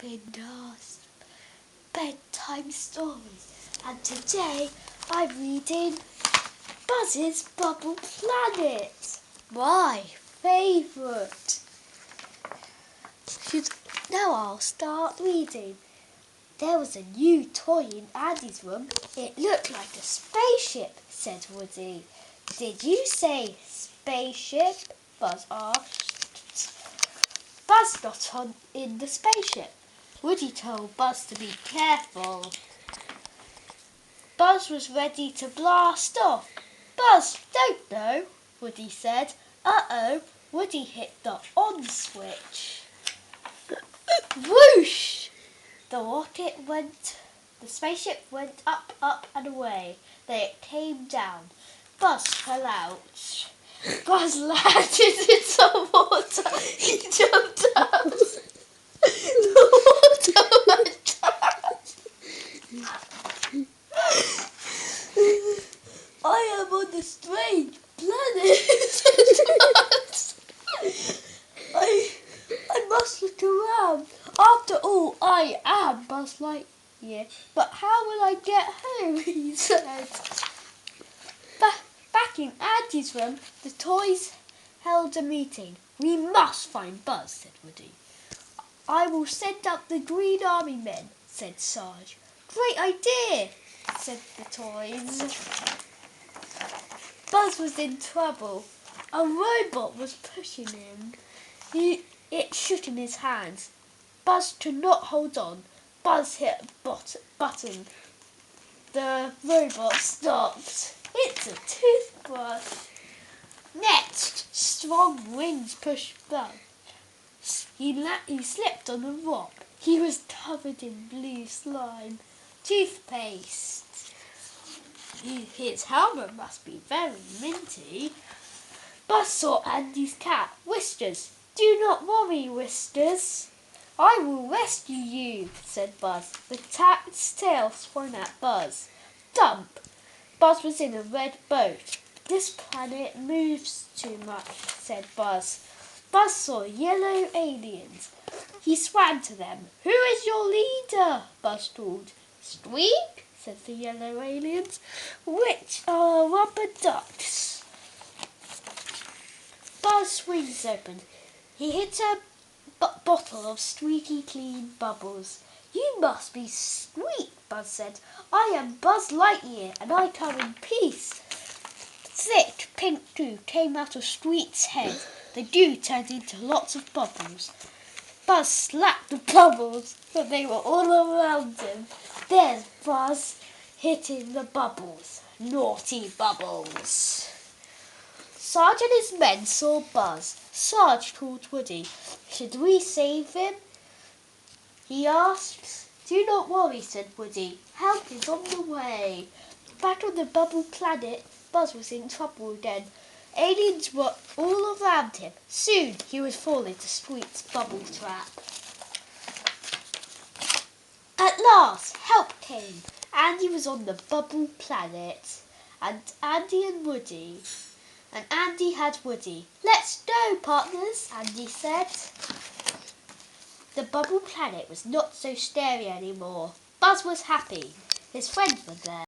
gasping ghast. Bedtime stories, and today I'm reading Buzz's Bubble Planet, my favourite. Now I'll start reading. There was a new toy in Andy's room. It looked like a spaceship, said Woody. Did you say spaceship? Buzz asked. Buzz got on in the spaceship. Woody told Buzz to be careful. Buzz was ready to blast off. Buzz, don't know, Woody said. Uh-oh, Woody hit the on switch. Whoosh! The spaceship went up, up and away. Then it came down. Buzz fell out. Buzz landed in some water. He jumped out. The water went down. I am on a strange planet, said Buzz. I must look around. After all, I am Buzz Lightyear. But how will I get home, he said. Back in Andy's room, the toys held a meeting. We must find Buzz, said Woody. I will send up the Green Army men, said Sarge. Great idea, said the toys. Buzz was in trouble. A robot was pushing him. It shook in his hands. Buzz could not hold on. Buzz hit a button. The robot stopped. It's a toothbrush. Next, strong winds pushed Buzz. He slipped on a rock. He was covered in blue slime. Toothpaste. His helmet must be very minty. Buzz saw Andy's cat, Whiskers. Do not worry, Whiskers. I will rescue you, said Buzz. The cat's tail swung at Buzz. Dump! Buzz was in a red boat. This planet moves too much, said Buzz. Buzz saw yellow aliens. He swam to them. Who is your leader? Buzz called. Squeak, said the yellow aliens. Which are rubber ducks? Buzz's wings opened. He hit a bottle of squeaky clean bubbles. You must be Squeak, Buzz said. I am Buzz Lightyear and I come in peace. Thick pink goo came out of Squeak's head. The goo turned into lots of bubbles. Buzz slapped the bubbles, but they were all around him. There's Buzz hitting the bubbles. Naughty bubbles. Sarge and his men saw Buzz. Sarge called Woody. Should we save him? He asked. Do not worry, said Woody. Help is on the way. Back on the bubble planet, Buzz was in trouble again. Aliens were all around him. Soon he would fall into Squeak's bubble trap. At last, help came. Andy was on the bubble planet, and Andy had Woody. Let's go, partners, Andy said. The bubble planet was not so scary anymore. Buzz was happy. His friends were there.